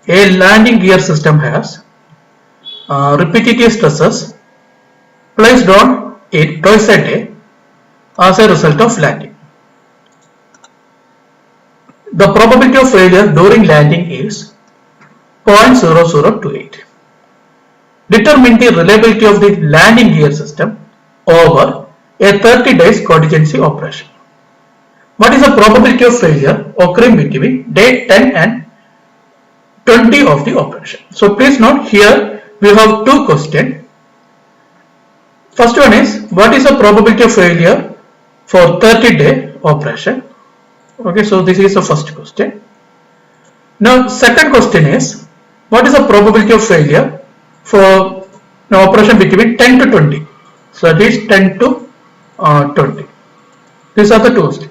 A landing gear system has repetitive stresses placed on it twice a day as a result of landing. The probability of failure during landing is 0.0028. Determine the reliability of the landing gear system over a 30 days contingency operation. What is the probability of failure occurring between day 10 and 20 of the operation? So please note, here we have two questions. First one is, what is the probability of failure for 30-day operation? Okay, so this is the first question. Now second question is, what is the probability of failure for an operation between 10 to 20? So that is 10 to 20. These are the two questions.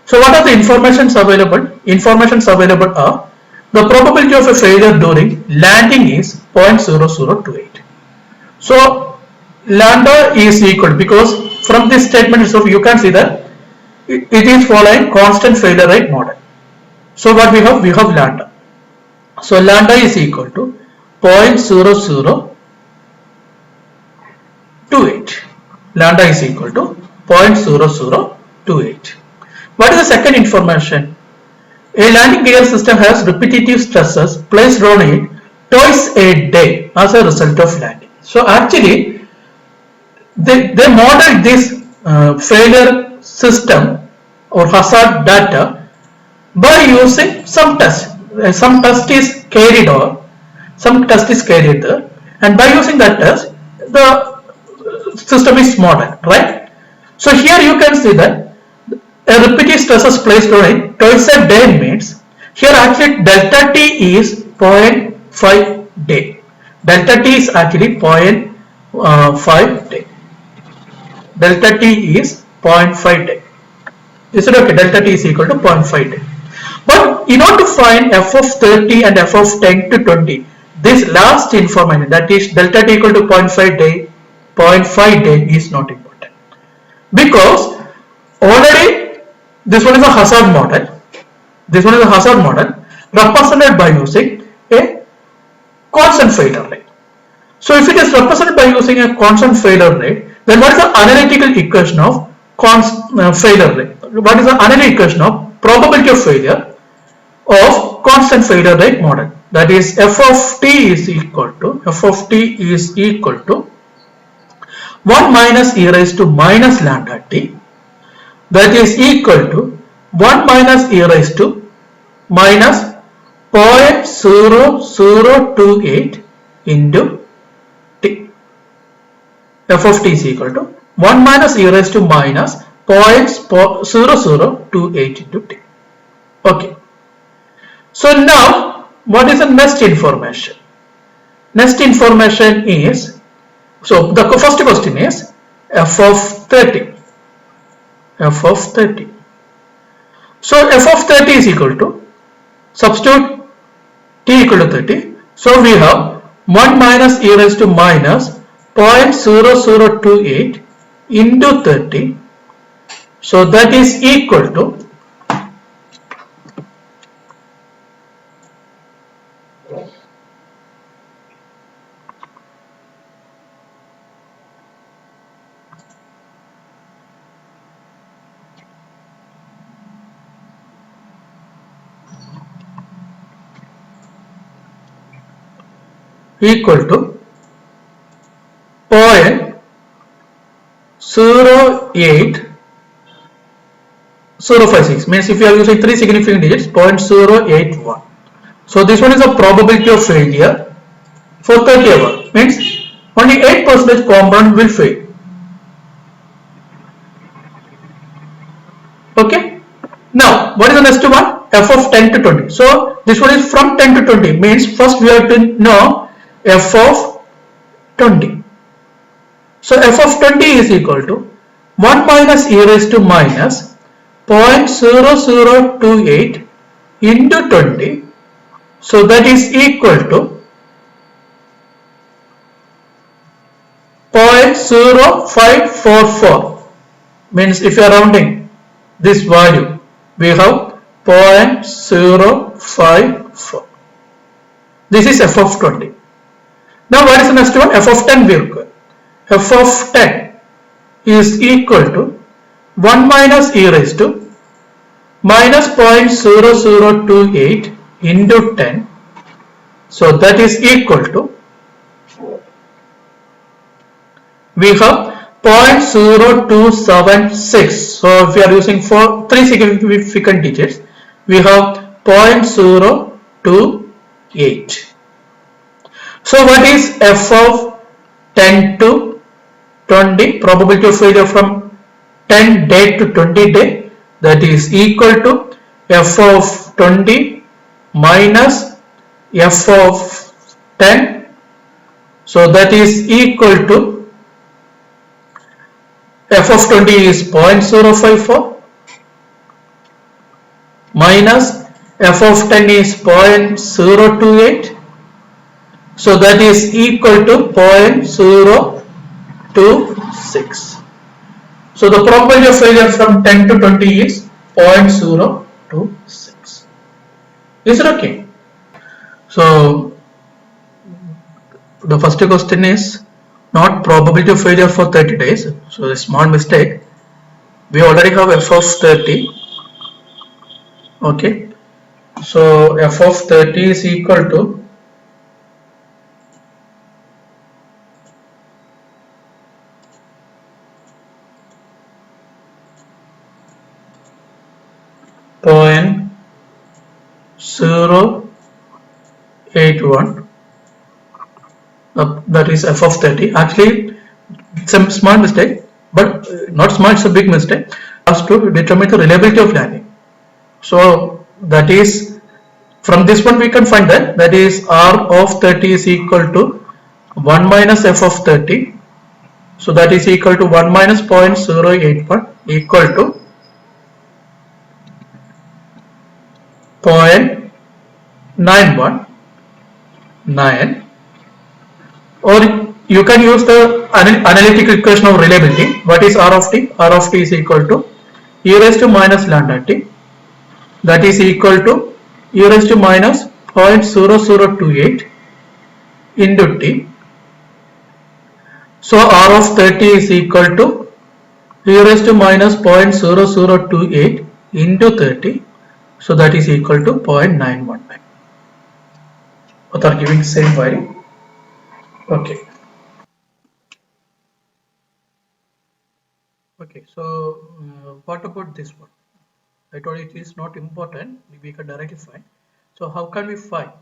So what are the informations available? Informations available are, the probability of a failure during landing is 0.0028. So lambda is equal, because from this statement itself you can see that it is following constant failure rate model. So what we have? We have lambda. So lambda is equal to 0.0028. Lambda is equal to 0.0028. What is the second information? A landing gear system has repetitive stresses placed on it twice a day as a result of landing. So actually, they modeled this failure system or hazard data by using some test. Some test is carried over, some test is carried there, and by using that test, the system is modeled, right? So here you can see that a repetitive stresses placed on it twice a day means, here actually delta t is 0.5 day. Delta t is actually 0.5 day. Delta t is 0.5 day. Is it okay? Delta t is equal to 0.5 day. But in order to find f of 30 and f of 10 to 20, this last information, that is delta t equal to 0.5 day, 0.5 day is not important, because already this one is a hazard model. This one is a hazard model represented by using a constant failure rate. So if it is represented by using a constant failure rate, then what is the analytical equation of failure rate? What is the analytical equation of probability of failure of constant failure rate model? That is f of t is equal to 1 minus e raised to minus lambda t, that is equal to 1 minus e raised to minus 0.0028 into t. F of t is equal to 1 minus e raised to minus 0.0028 into t. Okay. So now, what is the next information? Next information is, so the first question is f of 30. F of 30. So f of 30 is equal to, substitute t equal to 30. So we have 1 minus e raised to minus 0.0028 into 30. So that is equal to equal to 0.08056, means if you are using 3 significant digits, 0.081. So this one is the probability of failure for 30 hours, means only 8% component will fail. Okay. Now what is the next one? F of 10 to 20. So this one is from 10 to 20, means first we have to know f of 20. So f of 20 is equal to 1 minus e raised to minus 0.0028 into 20. So that is equal to 0.0544, means if you are rounding this value, we have 0.054. This is f of 20. Now what is the next one? F of 10 we require. F of 10 is equal to 1 minus e raised to minus 0.0028 into 10. So that is equal to, we have 0.0276. So if we are using for 3 significant digits, we have 0.028. So what is f of 10 to 20? Probability of failure from 10 day to 20 day, that is equal to f of 20 minus f of 10. So that is equal to, f of 20 is 0.054 minus f of 10 is 0.028. So that is equal to 0.026. So the probability of failure from 10 to 20 is 0.026. Is it okay? So the first question is not probability of failure for 30 days. So a small mistake. We already have f of 30. Okay. So f of 30 is equal to 0.081. That is f of 30. Actually, some small mistake, but not small, it's a big mistake. Has to determine the reliability of landing. So that is, from this one we can find that is r of 30 is equal to 1 minus f of 30. So that is equal to 1 minus 0.081 equal to 0.919, or you can use the analytic equation of reliability. What is r of t? R of t is equal to e raised to minus lambda t, that is equal to e raised to minus 0.0028 into t. So r of 30 is equal to e raised to minus 0.0028 into 30. So that is equal to 0.919. Both are giving same value. Okay. Okay. So what about this one? I told you it is not important. We can directly find. So how can we find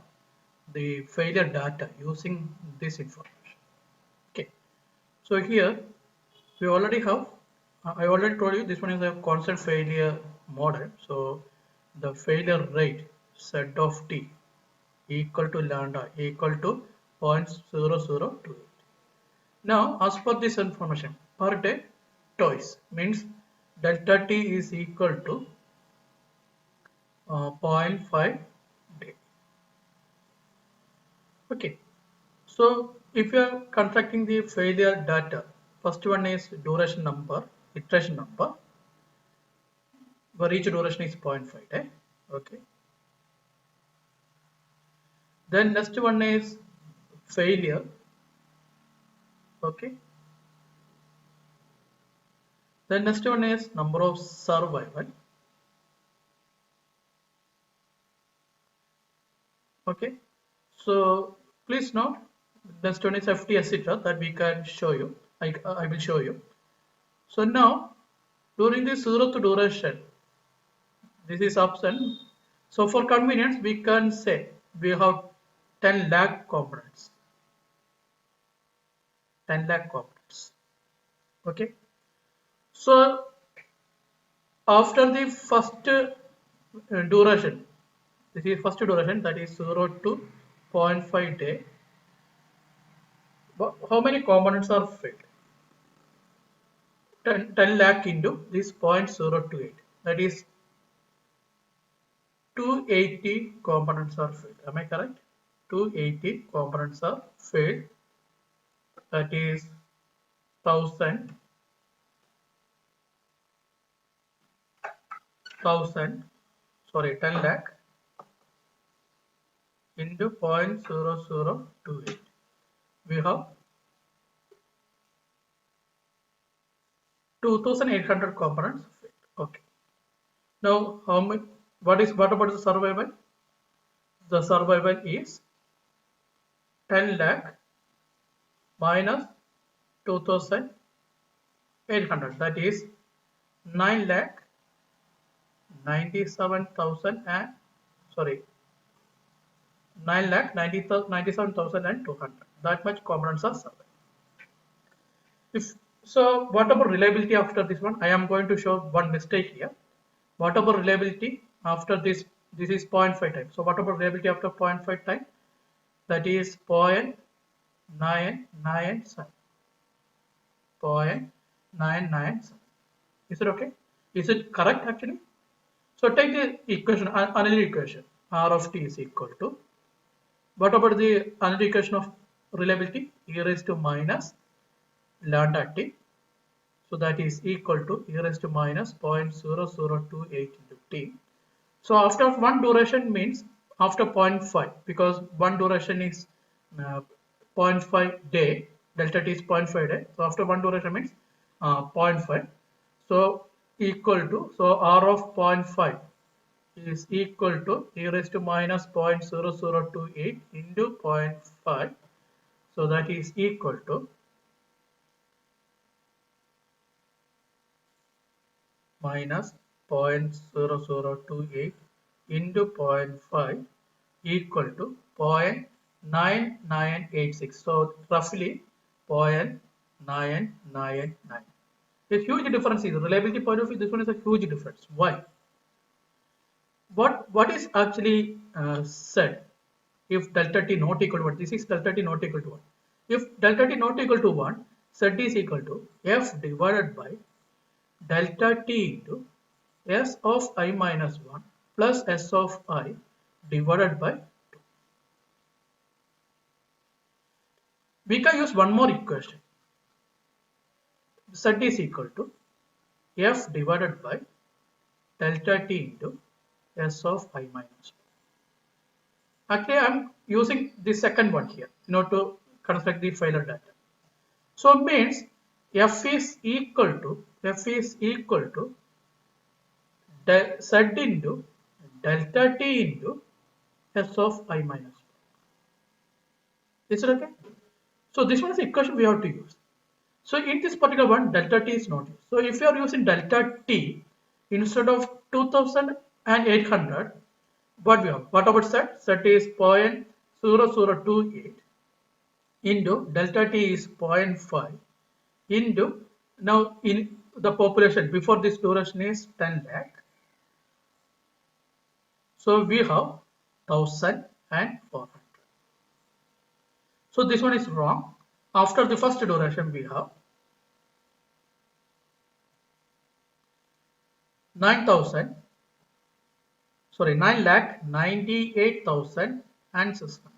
the failure data using this information? Okay. So here we already have. I already told you this one is a constant failure model. So the failure rate z of t equal to lambda equal to 0.0028. Now, as per this information, per day twice means delta t is equal to 0.5 day. Okay. So, if you are constructing the failure data, first one is duration number, iteration number, where each duration is 0.5 day. Okay. Then next one is failure. Okay. Then next one is number of survival. Okay. So please note next one is FT etc. that we can show you. I will show you. So now during the zeroth duration, this is option. So for convenience, we can say we have 10 lakh components. 10 lakh components. Okay. So after the first duration, this is first duration, that is 0 to 0.5 day. How many components are filled? 10 lakh into this 0.028, that is 280 components are filled. Am I correct? 280 components are filled, that is 1000, sorry, 10 lakh into 0.0028. We have 2800 components. Okay. Now, how much? What about the survival? The survival is 10 lakh minus 2800. That is 9 lakh 97,000 and sorry 9 lakh 97,200. That much components are survived. If so, what about reliability after this one? I am going to show one mistake here. What about reliability after this? This is 0.5 time. So what about reliability after 0.5 time? That is 0.997. 0.997. Is it okay? Is it correct actually? So take the equation, another equation. R of t is equal to. What about the another equation of reliability? E raised to minus lambda t. So that is equal to e raised to minus 0.0028 into t. So after one duration means after 0.5, because one duration is uh, 0.5 day, delta t is 0.5 day. So after one duration means 0.5. So equal to, so R of 0.5 is equal to e raised to minus 0.0028 into 0.5. So that is equal to minus 0.0028 into 0.5 equal to 0.9986. So roughly 0.999. A huge difference is reliability point of view. This one is a huge difference. Why? What is actually said if delta t not equal to 1? This is delta t not equal to 1. If delta t not equal to 1, z is equal to f divided by delta t into s of I minus 1 plus s of I divided by 2. We can use one more equation. Z is equal to f divided by delta t into s of I minus 1. Actually, I am using the second one here in order to construct the failure data. So it means f is equal to z into delta t into s of I minus 1. Is it okay? So this one is the equation we have to use. So in this particular one, delta t is not used. So if you are using delta t instead of 2800, what we have? What about z? Z is 0.0028 into delta t is 0.5 into, now in the population before this duration is 10 lakh. So we have 1400. So this one is wrong. After the first duration we have 9 lakh 98,600.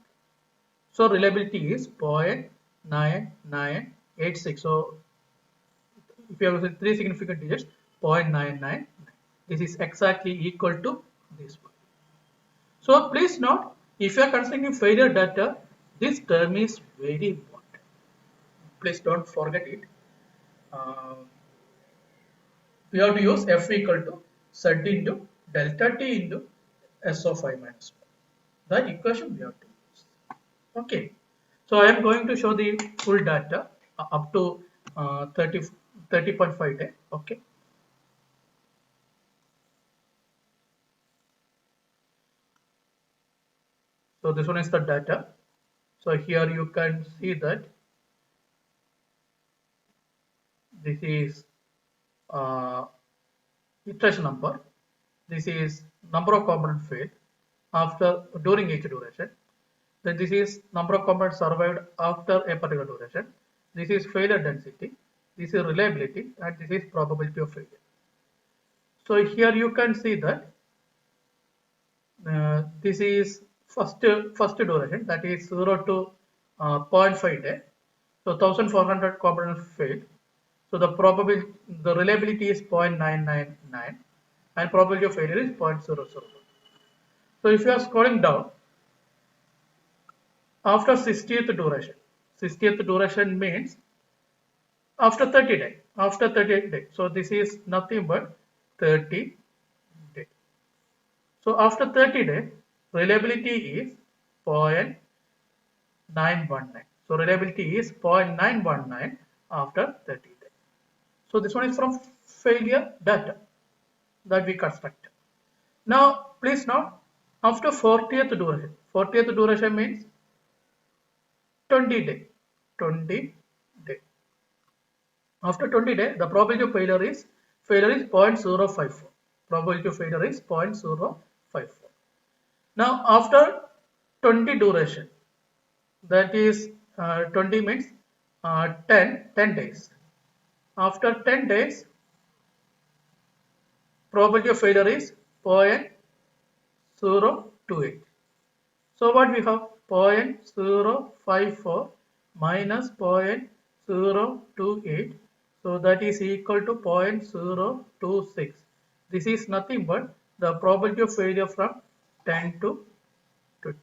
So reliability is 0.9986. So if you have three significant digits, 0.999. This is exactly equal to this one. So please note, if you are considering failure data, this term is very important. Please don't forget it. We have to use f equal to z into delta t into s of I minus 1. That equation we have to use. Okay. So I am going to show the full data up to 30.5 day. Okay. So this one is the data. So here you can see that this is iteration number. This is number of components failed after during each duration. Then this is number of components survived after a particular duration. This is failure density. This is reliability, and this is probability of failure. So here you can see that this is first duration, that is 0 to 0.5 day. So 1400 components failed. So the reliability is 0.999 and probability of failure is 0.001. So if you are scrolling down, after 60th duration. 60th duration means after 30 days. After 30 days. So this is nothing but 30 days. So after 30 days, reliability is 0.919. So reliability is 0.919 after 30 days. So this one is from failure data that we constructed. Now please note, after 40th duration. 40th duration means 20 days. 20 days. After 20 days, the probability of failure is 0.054. Probability of failure is 0.054. Now after 20 duration, that is 20 means 10 days. After 10 days, probability of failure is 0.028. So what we have? 0.054 minus 0.028. So that is equal to 0.026. This is nothing but the probability of failure from 10 to 20.